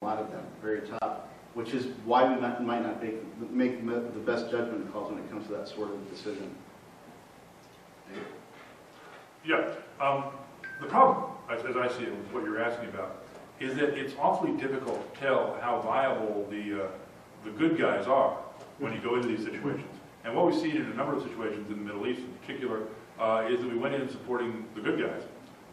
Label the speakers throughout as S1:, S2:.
S1: a lot of them, very top, which is why we might not make the best judgment calls when it comes to that sort of decision.
S2: Yeah, the problem, as I see it, with what you're asking about, is that it's awfully difficult to tell how viable the good guys are when you go into these situations. And what we've seen in a number of situations in the Middle East in particular is that we went in supporting the good guys.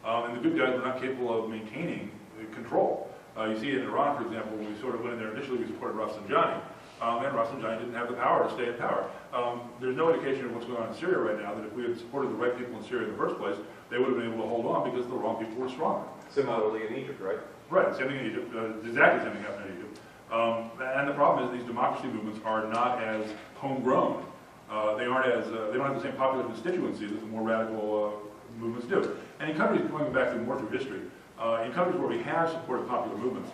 S2: And the good guys were not capable of maintaining control. You see it in Iran, for example, when we sort of went in there initially, we supported Rafsanjani. And Rafsanjani didn't have the power to stay in power. There's no indication of what's going on in Syria right now that if we had supported the right people in Syria in the first place, they would have been able to hold on because the wrong people were stronger.
S3: Similarly in Egypt, right?
S2: Right, same thing in Egypt, exactly the same thing happened in Egypt. And the problem is these democracy movements are not as homegrown. They don't have the same popular constituencies that the more radical movements do. And in countries, going back more through history, in countries where we have supported popular movements,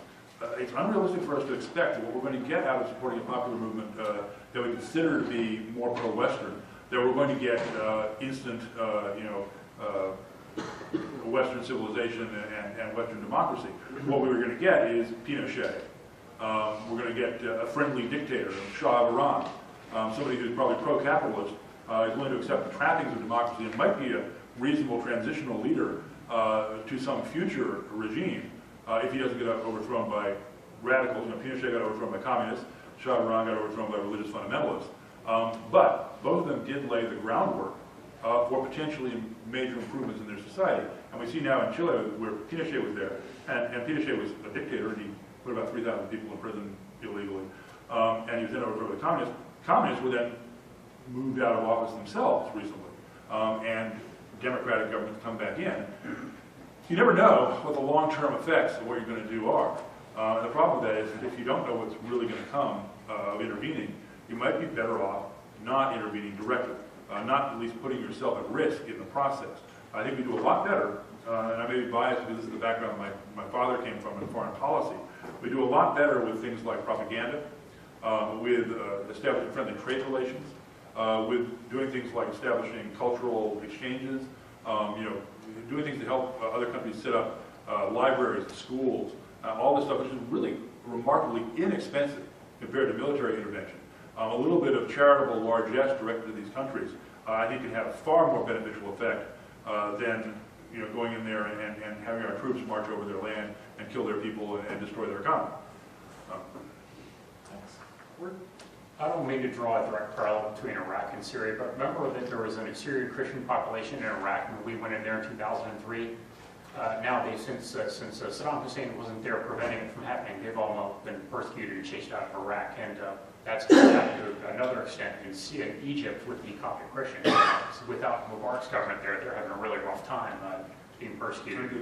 S2: it's unrealistic for us to expect that what we're going to get out of supporting a popular movement that we consider to be more pro-Western, that we're going to get instant, Western civilization and Western democracy. What we were going to get is Pinochet. We're going to get a friendly dictator, Shah of Iran, somebody who's probably pro-capitalist, is willing to accept the trappings of democracy and might be a reasonable transitional leader to some future regime if he doesn't get overthrown by radicals. Pinochet got overthrown by communists, Shah of Iran got overthrown by religious fundamentalists. But both of them did lay the groundwork for potentially major improvements in their society. And we see now in Chile where Pinochet was there, and Pinochet was a dictator, and he put about 3,000 people in prison illegally, and he was then overthrown by the communists. Communists were then moved out of office themselves recently, and democratic governments come back in. You never know what the long-term effects of what you're going to do are. And the problem with that is that if you don't know what's really going to come of intervening, you might be better off not intervening directly, not at least putting yourself at risk in the process. I think we do a lot better, and I may be biased because this is the background my father came from in foreign policy. We do a lot better with things like propaganda, with establishing friendly trade relations, with doing things like establishing cultural exchanges, doing things to help other countries set up libraries, schools, all this stuff, which is really remarkably inexpensive compared to military intervention. A little bit of charitable largesse directed to these countries, I think, can have a far more beneficial effect than going in there and having our troops march over their land and kill their people and destroy their economy.
S4: Thanks. I don't mean to draw a direct parallel between Iraq and Syria, but remember that there was an Syrian Christian population in Iraq when we went in there in 2003. Nowadays, since Saddam Hussein wasn't there preventing it from happening, they've all been persecuted and chased out of Iraq, and that's going to happen to another extent in Egypt with the Coptic Christians. Without Mubarak's government there, they're having a really rough time being persecuted.
S2: The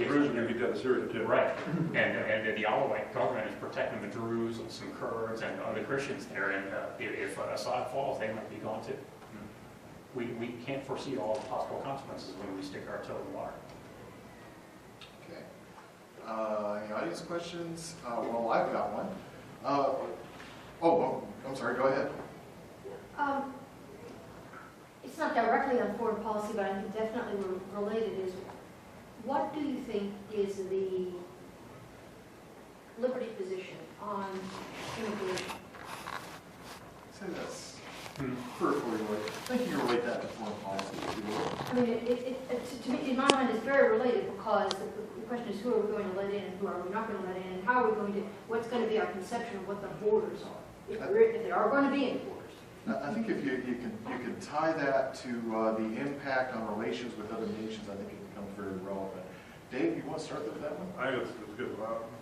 S2: Druze are going to get out of Syria too.
S4: Right, and the Alawite government is protecting the Druze and some Kurds and other Christians there, and if Assad falls, they might be gone too. We can't foresee all the possible consequences when we stick our toe in the water.
S5: Any audience questions? Well, I've got one. I'm sorry, go ahead.
S6: It's not directly on foreign policy, but I think definitely related is, what do you think is the Liberty position on immigration?
S5: Say this. Peripherally related. I think you relate that to foreign policy, if you will.
S6: I mean, to me, in my mind, it's very related because the question is, who are we going to let in and who are we not going to let in, and how are we going to, what's going to be our conception of what the borders are, if there are going to be any borders.
S5: I think if you can tie that to the impact on relations with other nations, I think it becomes very relevant. Dave, you want to start with that one?
S2: I think that's good.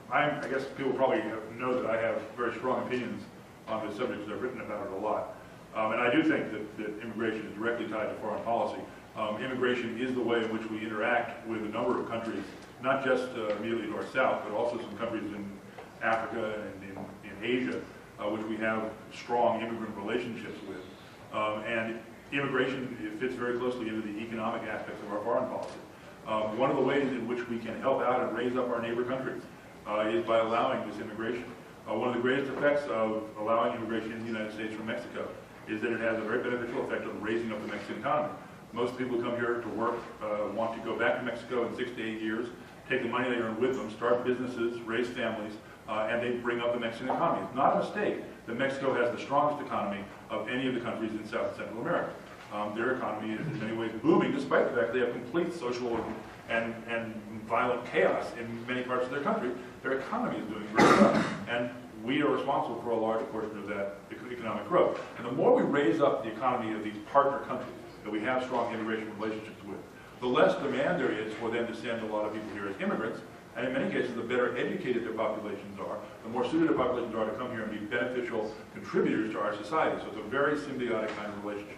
S2: I guess people probably know that I have very strong opinions on this subject because I've written about it a lot. And I do think that immigration is directly tied to foreign policy. Immigration is the way in which we interact with a number of countries, not just immediately to our south, but also some countries in Africa and in Asia, which we have strong immigrant relationships with. And immigration fits very closely into the economic aspects of our foreign policy. One of the ways in which we can help out and raise up our neighbor countries is by allowing this immigration. One of the greatest effects of allowing immigration in the United States from Mexico is that it has a very beneficial effect on raising up the Mexican economy. Most people who come here to work want to go back to Mexico in 6 to 8 years, take the money they earn with them, start businesses, raise families, and they bring up the Mexican economy. It's not a mistake that Mexico has the strongest economy of any of the countries in South and Central America. Their economy is in many ways booming, despite the fact they have complete social and violent chaos in many parts of their country. Their economy is doing very well, and we are responsible for a large portion of that economic growth. And the more we raise up the economy of these partner countries that we have strong immigration relationships with, the less demand there is for them to send a lot of people here as immigrants. And in many cases, the better educated their populations are, the more suited their populations are to come here and be beneficial contributors to our society. So it's a very symbiotic kind of relationship.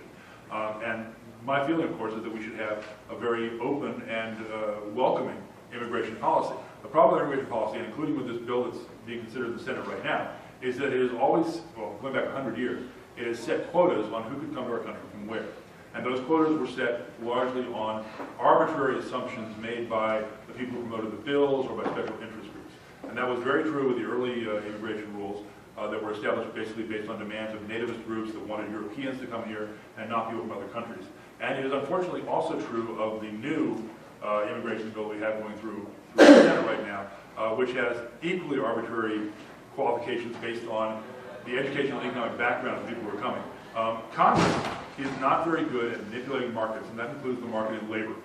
S2: And my feeling, of course, is that we should have a very open and welcoming immigration policy. The problem with immigration policy, and including with this bill that's being considered in the Senate right now, is that it is always, well, going back 100 years, it has set quotas on who could come to our country from where. And those quotas were set largely on arbitrary assumptions made by the people who promoted the bills or by special interest groups. And that was very true with the early immigration rules that were established basically based on demands of nativist groups that wanted Europeans to come here and not people from other countries. And it is unfortunately also true of the new immigration bill we have going through the Senate right now, which has equally arbitrary qualifications based on the educational and economic background of the people who are coming. Congress is not very good at manipulating markets, and that includes the market in labor.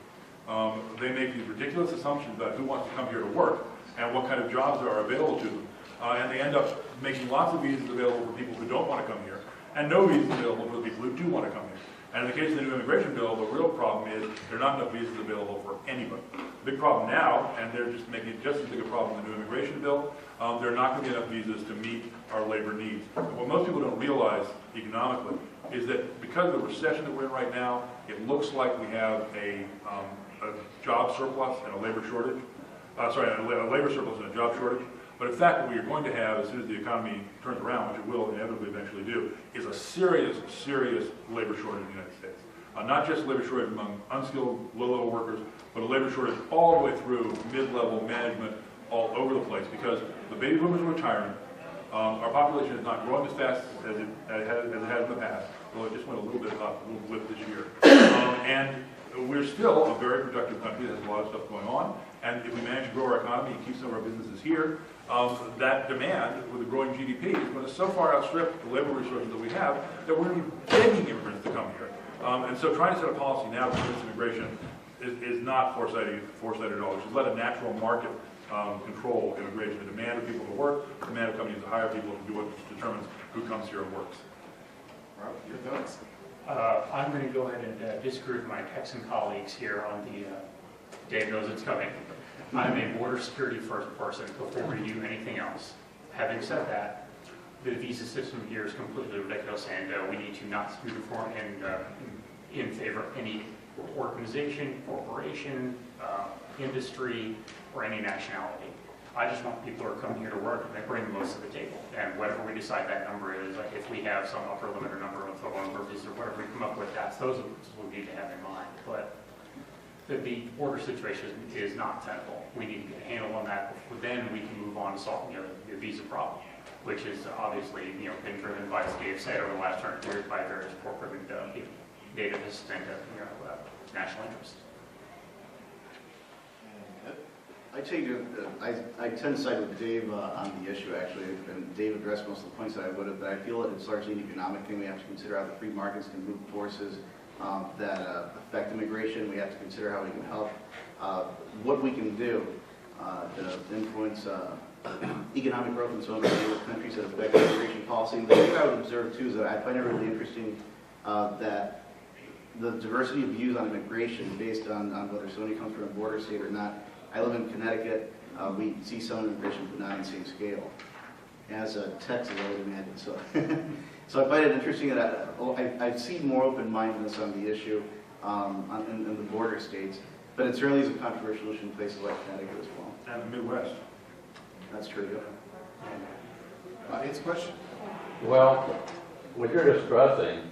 S2: They make these ridiculous assumptions about who wants to come here to work and what kind of jobs are available to them. And they end up making lots of visas available for people who don't want to come here, and no visas available for the people who do want to come here. And in the case of the new immigration bill, the real problem is there are not enough visas available for anybody. The big problem now, and they're just making it just as big a problem in the new immigration bill, there are not going to be enough visas to meet our labor needs. And what most people don't realize economically is that because of the recession that we're in right now, it looks like we have a job surplus and a labor shortage. A labor surplus and a job shortage. But in fact, what we are going to have as soon as the economy turns around, which it will inevitably eventually do, is a serious, serious labor shortage in the United States. Not just labor shortage among unskilled, low-level workers, but a labor shortage all the way through mid-level management all over the place because the baby boomers are retiring. Our population is not growing as fast as it has in the past, although it just went a little bit up, a little blip this year. And we're still a very productive country that has a lot of stuff going on. And if we manage to grow our economy and keep some of our businesses here, that demand with the growing GDP is going to so far outstrip the labor resources that we have that we're going to be begging immigrants to come here. And so trying to set a policy now to reduce immigration is not foresighted at all. We should let a natural market control immigration, the demand of people to work, the demand of companies to hire people to do what determines who comes here and works.
S5: Rob, your thoughts?
S4: I'm going to go ahead and disagree with my Texan colleagues here on the, Dave knows it's coming. I'm a border security first person before we do anything else. Having said that, the visa system here is completely ridiculous and we need to not uniform and in favor of any organization, corporation, industry, or any nationality. I just want people who are coming here to work and they bring the most to the table. And whatever we decide that number is, like if we have some upper limit or number of visas or whatever we come up with, those are what we need to have in mind. But the border situation is not tenable. We need to get a handle on that. Then we can move on to solving the visa problem, which is obviously been driven by, as Dave said, over the last 100 years by various corporate nativists and national interests.
S1: I tend to side with Dave on the issue, actually, and Dave addressed most of the points that I would have, but I feel that it's largely an economic thing. We have to consider how the free markets can move forces that affect immigration. We have to consider how we can help, what we can do to influence economic growth in some of the countries that affect immigration policy. And the thing I would observe, too, is that I find it really interesting that the diversity of views on immigration based on whether somebody comes from a border state or not. I live in Connecticut. We see some immigration, but not on the same scale as Texas, I would imagine. So, so I find it interesting that I see more open-mindedness on the issue in the border states, but it certainly is a controversial issue in places like Connecticut as well.
S2: And the Midwest.
S1: That's true.
S5: Audience question?
S3: Well, what you're discussing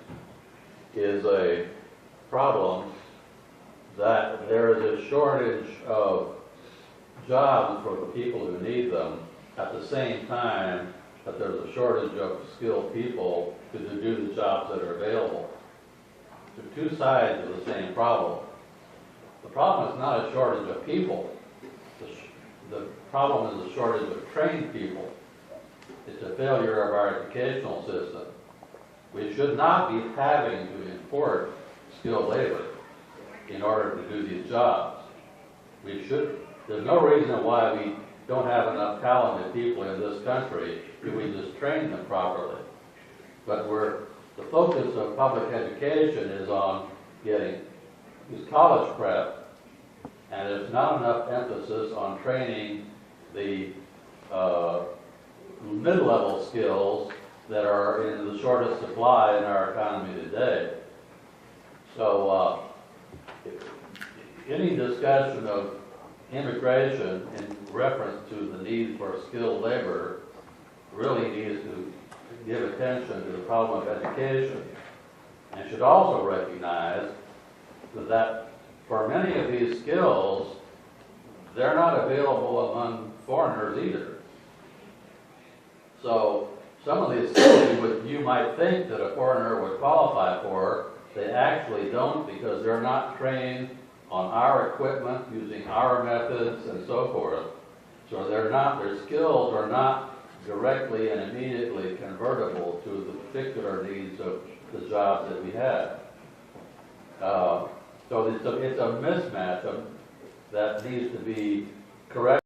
S3: is a problem that there is a shortage of jobs for the people who need them at the same time that there's a shortage of skilled people to do the jobs that are available. They're two sides of the same problem. The problem is not a shortage of people. The problem is a shortage of trained people. failure of our educational system. We should not be having to import skilled labor in order to do these jobs. There's no reason why we don't have enough talented people in this country if we just train them properly. But the focus of public education is on getting these college prep, and there's not enough emphasis on training the mid-level skills that are in the shortest supply in our economy today. So any discussion of immigration in reference to the need for skilled labor really needs to give attention to the problem of education, and should also recognize that for many of these skills, they're not available among foreigners either. So some of these skills you might think that a foreigner would qualify for, they actually don't, because they're not trained on our equipment, using our methods and so forth. So their skills are not directly and immediately convertible to the particular needs of the jobs that we have. So it's a mismatch that needs to be corrected.